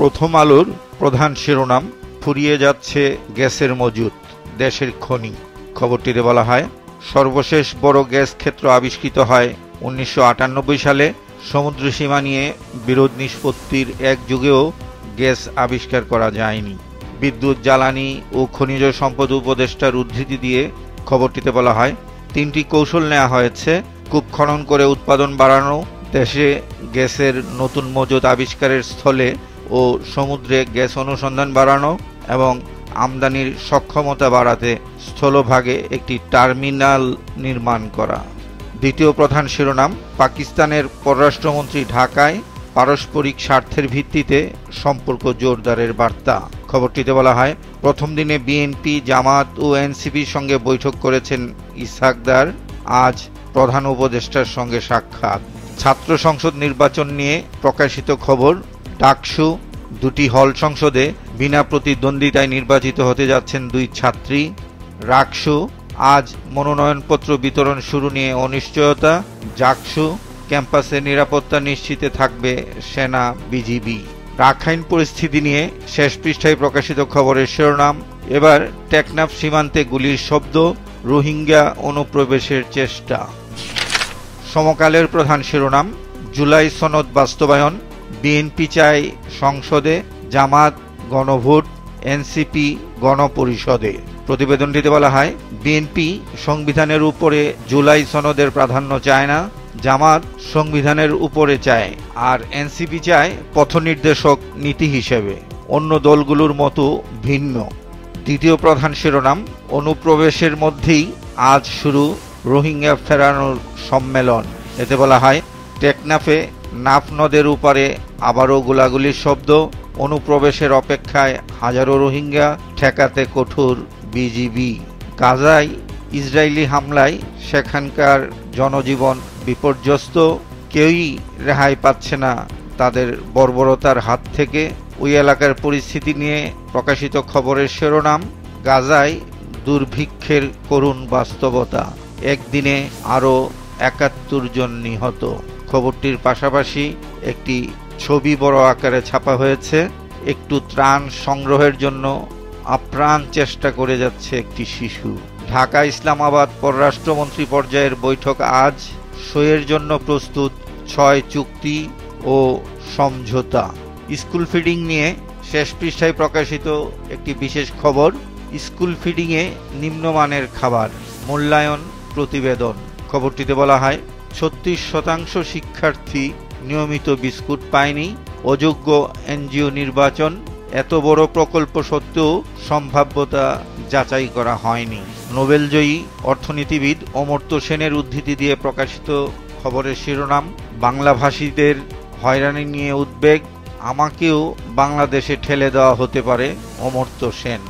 প্রথম আলোর প্রধান শিরোনাম, ফুরিয়ে যাচ্ছে গ্যাসের মজুত, দেশের খনি। খবরটিতে বলা হয়, সর্বশেষ বড় গ্যাস ক্ষেত্র আবিষ্কৃত হয় 1998 সালে। সমুদ্র সীমা নিয়ে বিরোধ নিষ্পত্তির এক যুগেও গ্যাস আবিষ্কার করা যায়নি। বিদ্যুৎ, জ্বালানি ও খনিজ সম্পদ উপদেষ্টার উদ্ধৃতি দিয়ে খবরটিতে বলা হয়, 3টি কৌশল নেওয়া হয়েছে: কূপ খনন করে উৎপাদন বাড়ানো, দেশে গ্যাসের নতুন মজুত আবিষ্কারের স্থলে ও সমুদ্রে গ্যাস অনুসন্ধান বাড়ানো এবং আমদানির সক্ষমতা বাড়াতে স্থলভাগে একটি টার্মিনাল নির্মাণ করা। দ্বিতীয় প্রধান শিরোনাম, পাকিস্তানের পররাষ্ট্রমন্ত্রী ঢাকায় পারস্পরিক স্বার্থের ভিত্তিতে সম্পর্ক জোরদারের বার্তা। খবরটিতে বলা হয়, প্রথম দিনে বিএনপি, জামাত ও এনসিপির সঙ্গে বৈঠক করেছেন ইসহাক দার। আজ প্রধান উপদেষ্টার সঙ্গে সাক্ষাৎ। ছাত্র সংসদ নির্বাচন নিয়ে প্রকাশিত খবর, ডাকসু 2টি হল সংসদে বিনা প্রতিদ্বন্দ্বিতায় নির্বাচিত হতে যাচ্ছেন 2 ছাত্রী। রাকসু আজ মনোনয়নপত্র বিতরণ শুরু নিয়ে অনিশ্চয়তা। জাকসু ক্যাম্পাসে নিরাপত্তা নিশ্চিতে থাকবে সেনা, বিজিবি। রাখাইন পরিস্থিতি নিয়ে শেষ পৃষ্ঠায় প্রকাশিত খবরের শিরোনাম, এবার টেকনাফ সীমান্তে গুলির শব্দ, রোহিঙ্গা অনুপ্রবেশের চেষ্টা। সমকালের প্রধান শিরোনাম, জুলাই সনদ বাস্তবায়ন, বিএনপি চায় সংসদে, জামাত গণভোট, এনসিপি গণপরিষদে। প্রতিবেদনটিতে বলা হয়, বিএনপি সংবিধানের উপরে জুলাই সনদের প্রাধান্য চায় না, জামাত সংবিধানের উপরে চায়, আর এনসিপি চায় পথনির্দেশক নীতি হিসেবে, অন্য দলগুলোর মতো ভিন্ন। দ্বিতীয় প্রধান শিরোনাম, অনুপ্রবেশের মধ্যেই আজ শুরু রোহিঙ্গা ফেরানোর সম্মেলন। এতে বলা হয়, টেকনাফে নাফ নদের উপারে আবারও গোলাগুলির শব্দ, অনুপ্রবেশের অপেক্ষায় হাজারো রোহিঙ্গা, ঠেকাতে কঠোর বিজিবি। গাজায় ইসরায়েলি হামলায় সেখানকার জনজীবন বিপর্যস্ত, কেউই রেহাই পাচ্ছে না তাদের বর্বরতার হাত থেকে। ওই এলাকার পরিস্থিতি নিয়ে প্রকাশিত খবরের শিরোনাম, গাজায় দুর্ভিক্ষের করুণ বাস্তবতা, একদিনে আরও 71 জন নিহত। খবরটির পাশাপাশি একটি ছবি বড় আকারে ছাপা হয়েছে। একটু ত্রাণ সংগ্রহের জন্য আপ্রাণ চেষ্টা করে যাচ্ছে একটি শিশু। ঢাকা ইসলামাবাদ পররাষ্ট্রমন্ত্রী পর্যায়ের বৈঠক আজ, সইয়ের জন্য প্রস্তুত 6 চুক্তি ও সমঝোতা। স্কুল ফিডিং নিয়ে শেষ পৃষ্ঠায় প্রকাশিত একটি বিশেষ খবর, স্কুল ফিডিংয়ে নিম্নমানের খাবার মূল্যায়ন প্রতিবেদন। খবরটিতে বলা হয়, 36% শিক্ষার্থী নিয়মিত বিস্কুট পায়নি, অযোগ্য এনজিও নির্বাচন, এত বড় প্রকল্প সত্ত্বেও সম্ভাব্যতা যাচাই করা হয়নি। নোবেলজয়ী অর্থনীতিবিদ অমর্ত্য সেনের উদ্ধৃতি দিয়ে প্রকাশিত খবরের শিরোনাম, বাংলাভাষীদের হয়রানি নিয়ে উদ্বেগ, আমাকেও বাংলাদেশে ঠেলে দেওয়া হতে পারে, অমর্ত্য সেন।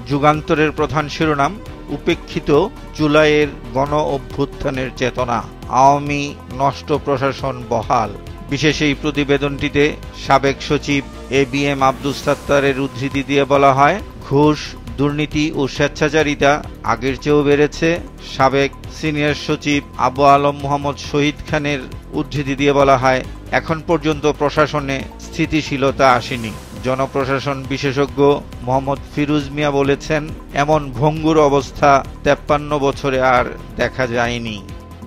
যুগান্তরের প্রধান শিরোনাম, উপেক্ষিত জুলাইয়ের গণ অভ্যুত্থানের চেতনা, আওয়ামী নষ্ট প্রশাসন বহাল। বিশেষ এই প্রতিবেদনটিতে সাবেক সচিব ABM আব্দুস সাত্তারের উদ্ধৃতি দিয়ে বলা হয়, ঘুষ, দুর্নীতি ও স্বেচ্ছাচারিতা আগের চেয়েও বেড়েছে। সাবেক সিনিয়র সচিব আবু আলম মোহাম্মদ শহীদ খানের উদ্ধৃতি দিয়ে বলা হয়, এখন পর্যন্ত প্রশাসনে স্থিতিশীলতা আসেনি। জনপ্রশাসন বিশেষজ্ঞ মোহাম্মদ ফিরুজ মিয়া বলেছেন, এমন ভঙ্গুর অবস্থা 53 বছরে আর দেখা যায়নি।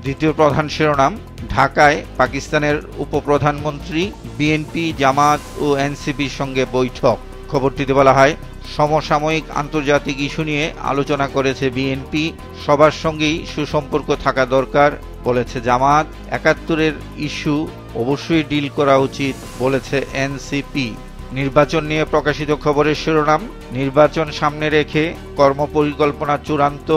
দ্বিতীয় প্রধান শিরোনাম, ঢাকায় পাকিস্তানের উপপ্রধানমন্ত্রী, বিএনপি, জামাত ও এনসিপির সঙ্গে বৈঠক। খবরটিতে বলা হয়, সমসাময়িক আন্তর্জাতিক ইস্যু নিয়ে আলোচনা করেছে বিএনপি, সবার সঙ্গেই সুসম্পর্ক থাকা দরকার বলেছে জামাত, 71-এর ইস্যু অবশ্যই ডিল করা উচিত বলেছে এনসিপি। নির্বাচন নিয়ে প্রকাশিত খবরের শিরোনাম, নির্বাচন সামনে রেখে কর্মপরিকল্পনা চূড়ান্ত,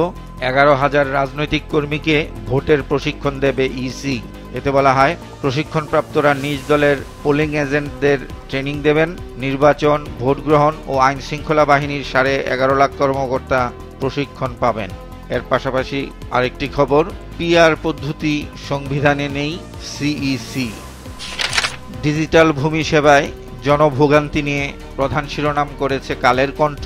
11,000 রাজনৈতিক কর্মীকে ভোটের প্রশিক্ষণ দেবে ইসি। এতে বলা হয়, প্রশিক্ষণপ্রাপ্তরা নিজ দলের পোলিং এজেন্টদের ট্রেনিং দেবেন। নির্বাচন, ভোট গ্রহণ ও আইন শৃঙ্খলা বাহিনীর 11.5 লাখ কর্মকর্তা প্রশিক্ষণ পাবেন। এর পাশাপাশি আরেকটি খবর, পিআর পদ্ধতি সংবিধানে নেই, সিইসি। ডিজিটাল ভূমি সেবায় জনভোগান্তি নিয়ে প্রধান শিরোনাম করেছে কালের কণ্ঠ,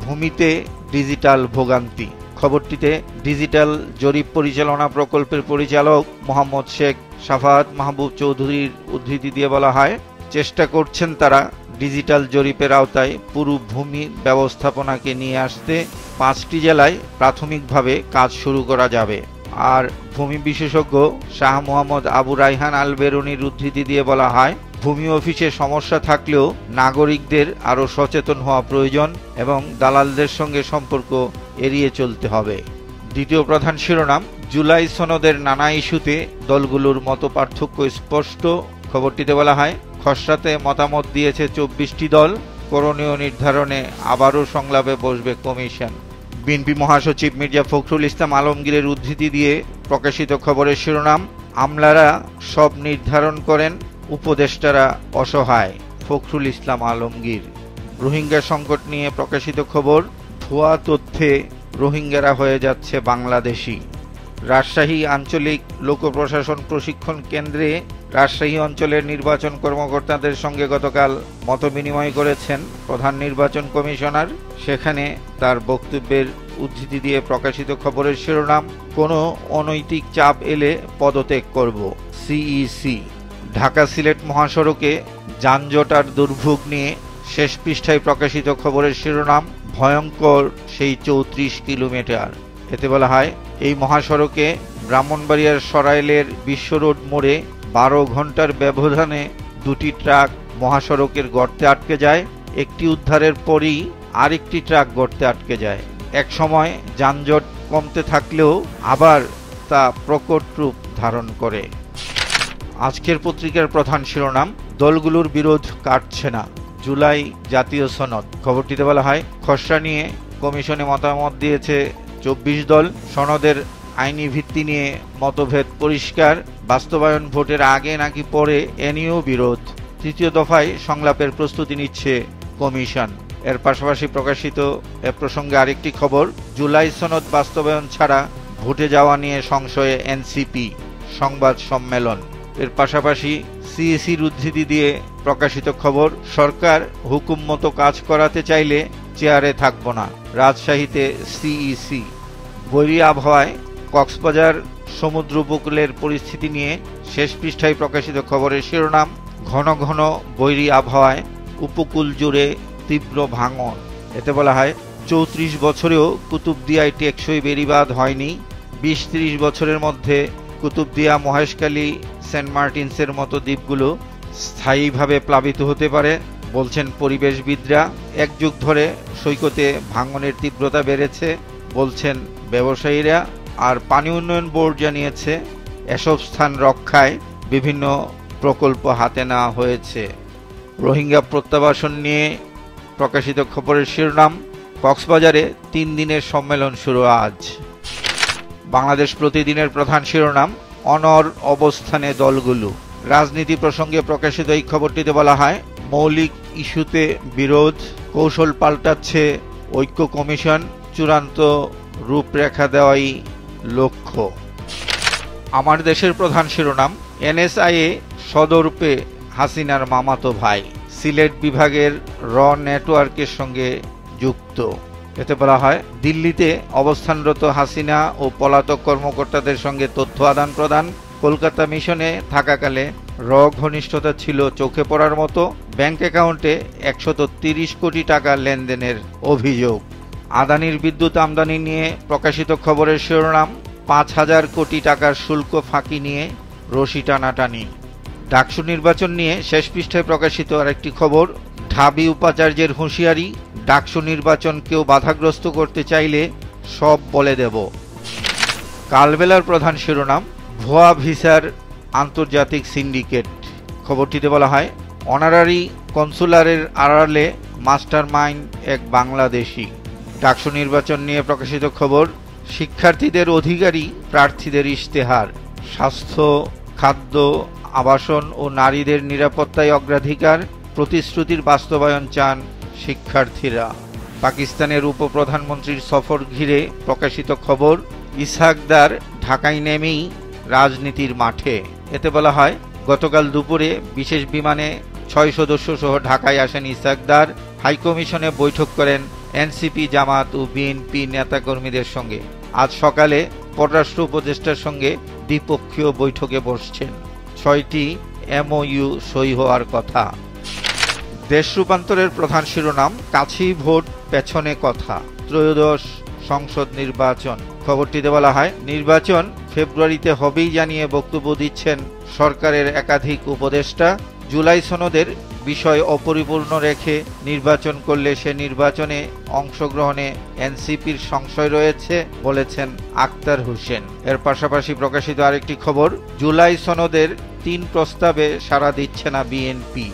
ভূমিতে ডিজিটাল ভোগান্তি। খবরটিতে ডিজিটাল জরিপ পরিচালনা প্রকল্পের পরিচালক মোহাম্মদ শেখ সাফাত মাহবুব চৌধুরীর উদ্ধৃতি দিয়ে বলা হয়, চেষ্টা করছেন তারা ডিজিটাল জরিপের আওতায় পুরো ভূমি ব্যবস্থাপনাকে নিয়ে আসতে 5টি জেলায় প্রাথমিকভাবে কাজ শুরু করা যাবে। আর ভূমি বিশেষজ্ঞ শাহ মোহাম্মদ আবু রায়হান আল বেরুনির উদ্ধৃতি দিয়ে বলা হয়, ভূমি অফিসে সমস্যা থাকলেও নাগরিকদের আরও সচেতন হওয়া প্রয়োজন এবং দালালদের সঙ্গে সম্পর্ক এড়িয়ে চলতে হবে। দ্বিতীয় প্রধান শিরোনাম, জুলাই সনদের নানা ইস্যুতে দলগুলোর মতপার্থক্য স্পষ্ট। খবরটিতে বলা হয়, খসড়াতে মতামত দিয়েছে 24টি দল, করণীয় নির্ধারণে আবারও সংলাপে বসবে কমিশন। বিএনপি মহাসচিব মির্জা ফখরুল ইসলাম আলমগীরের উদ্ধৃতি দিয়ে প্রকাশিত খবরের শিরোনাম, আমলারা সব নির্ধারণ করেন, উপদেষ্টারা অসহায়, ফখরুল ইসলাম আলমগীর। রোহিঙ্গা সংকট নিয়ে প্রকাশিত খবর, ভুয়া তথ্যে রোহিঙ্গারা হয়ে যাচ্ছে বাংলাদেশি। রাজশাহী আঞ্চলিক লোক প্রশাসন প্রশিক্ষণ কেন্দ্রে রাজশাহী অঞ্চলের নির্বাচন কর্মকর্তাদের সঙ্গে গতকাল মতবিনিময় করেছেন প্রধান নির্বাচন কমিশনার। সেখানে তার বক্তব্যের উদ্ধৃতি দিয়ে প্রকাশিত খবরের শিরোনাম, কোনো অনৈতিক চাপ এলে পদত্যাগ করব, সিইসি। ঢাকা সিলেট মহাসড়কে যানজট আর দুর্ভোগ নিয়ে শেষ পৃষ্ঠায় প্রকাশিত খবরের শিরোনাম, ভয়ঙ্কর সেই 34 কিলোমিটার। এতে বলা হয়, এই মহাসড়কে ব্রাহ্মণবাড়িয়ার সরাইলের বিশ্ব রোড মোড়ে 12 ঘন্টার ব্যবধানে 2টি ট্রাক মহাসড়কের গর্তে আটকে যায়। একটি উদ্ধারের পরই আরেকটি ট্রাক গর্তে আটকে যায়। এক সময় যানজট কমতে থাকলেও আবার তা প্রকট রূপ ধারণ করে। আজকের পত্রিকার প্রধান শিরোনাম, দলগুলোর বিরোধ কাটছে না, জুলাই জাতীয় সনদ। খবরটিতে বলা হয়, খসড়া নিয়ে কমিশনে মতামত দিয়েছে 24 দল। সনদের আইনি ভিত্তি নিয়ে মতভেদ পরিষ্কার, বাস্তবায়ন ভোটের আগে নাকি পরে এ নিয়েও বিরোধ। তৃতীয় দফায় সংলাপের প্রস্তুতি নিচ্ছে কমিশন। এর পাশাপাশি প্রকাশিত এ প্রসঙ্গে আরেকটি খবর, জুলাই সনদ বাস্তবায়ন ছাড়া ভোটে যাওয়া নিয়ে সংশয়ে এনসিপি, সংবাদ সম্মেলন। এর পাশাপাশি সিইসির উদ্ধৃতি দিয়ে প্রকাশিত খবর, সরকার হুকুম মতো কাজ করাতে চাইলে চেয়ারে থাকব না, রাজশাহীতে সিইসি। বৈরী আবহাওয়ায় কক্সবাজার সমুদ্র উপকূলের পরিস্থিতি নিয়ে শেষ পৃষ্ঠায় প্রকাশিত খবরের শিরোনাম, ঘন ঘন বৈরী আবহাওয়ায় উপকূল জুড়ে তীব্র ভাঙন। এতে বলা হয়, 34 বছরেও কুতুবদিয়ায় টেকসই বেড়িবাঁধ হয়নি। 20-30 বছরের মধ্যে কুতুবদিয়া, মহেশখালী, সেন্ট মার্টিনসের মতো দ্বীপগুলো স্থায়ীভাবে প্লাবিত হতে পারে বলছেন পরিবেশবিদরা। এক যুগ ধরে সৈকতে ভাঙনের তীব্রতা বেড়েছে বলছেন ব্যবসায়ীরা। আর পানি উন্নয়ন বোর্ড জানিয়েছে, এসব স্থান রক্ষায় বিভিন্ন প্রকল্প হাতে নেওয়া হয়েছে। রোহিঙ্গা প্রত্যাবাসন নিয়ে প্রকাশিত খবরের শিরোনাম, কক্সবাজারে 3 দিনের সম্মেলন শুরু আজ। বাংলাদেশ প্রতিদিনের প্রধান শিরোনাম, অনড় অবস্থানে দলগুলো। রাজনীতি প্রসঙ্গে প্রকাশিত এই খবরটিতে বলা হয়, মৌলিক ইস্যুতে বিরোধ, কৌশল পাল্টাচ্ছে ঐক্য কমিশন, চূড়ান্ত রূপরেখা দেওয়াই লক্ষ্য। আমার দেশের প্রধান শিরোনাম, এনএসআইয়ে সদরূপে হাসিনার মামাতো ভাই, সিলেট বিভাগের র নেটওয়ার্কের সঙ্গে যুক্ত। এতে বলা হয়, দিল্লিতে অবস্থানরত হাসিনা ও পলাতক কর্মকর্তাদের সঙ্গে তথ্য আদান প্রদান। কলকাতা মিশনে থাকাকালে র ঘনিষ্ঠতা ছিল চোখে পড়ার মতো। ব্যাংক অ্যাকাউন্টে 130 কোটি টাকা লেনদেনের অভিযোগ। আদানির বিদ্যুৎ আমদানি নিয়ে প্রকাশিত খবরের শিরোনাম, 5000 কোটি টাকার শুল্ক ফাঁকি নিয়ে রশি টানাটানি। ডাকসু নির্বাচন নিয়ে শেষ পৃষ্ঠায় প্রকাশিত আরেকটি খবর, ঢাবি উপাচার্যের হুঁশিয়ারি, ডাকসু নির্বাচন কেউ বাধাগ্রস্ত করতে চাইলে সব বলে দেব। কালবেলার প্রধান শিরোনাম, ভুয়া ভিসার আন্তর্জাতিক সিন্ডিকেট। খবরটিতে বলা হয়, অনারারি কনসুলারের আড়ালে মাস্টার মাইন্ড এক বাংলাদেশি। ডাকসু নির্বাচন নিয়ে প্রকাশিত খবর, শিক্ষার্থীদের অধিকারী প্রার্থীদের ইশতেহার। স্বাস্থ্য, খাদ্য, আবাসন ও নারীদের নিরাপত্তায় অগ্রাধিকার, প্রতিশ্রুতির বাস্তবায়ন চান শিক্ষার্থীরা। পাকিস্তানের উপপ্রধানমন্ত্রীর সফর ঘিরে প্রকাশিত খবর, ইসহাকদার ঢাকায় নেমেই রাজনীতির মাঠে। এতে বলা হয়, গতকাল দুপুরে বিশেষ বিমানে 6 সদস্য সহ ঢাকায় আসেন ইসহাকদার। হাইকমিশনে বৈঠক করেন এনসিপি, জামাত ও বিএনপি নেতাকর্মীদের সঙ্গে। আজ সকালে পররাষ্ট্র উপদেষ্টার সঙ্গে দ্বিপক্ষীয় বৈঠকে বসছেন। 6টি এমওইউ সই হওয়ার কথা। দেশ রূপান্তরের প্রধান শিরোনাম, কাছেই ভোট পেছনে কথা, ত্রয়োদশ সংসদ নির্বাচন। খবরটিতে বলা হয়, নির্বাচন ফেব্রুয়ারিতে হবেই জানিয়ে বক্তব্য দিচ্ছেন সরকারের একাধিক উপদেষ্টা। জুলাই সনদের বিষয় অপরিপূর্ণ রেখে নির্বাচন করলে সে নির্বাচনে অংশগ্রহণে এনসিপির সংশয় রয়েছে বলেছেন আক্তার হোসেন। এর পাশাপাশি প্রকাশিত আরেকটি খবর, জুলাই সনদের 3 প্রস্তাবে সাড়া দিচ্ছে না বিএনপি।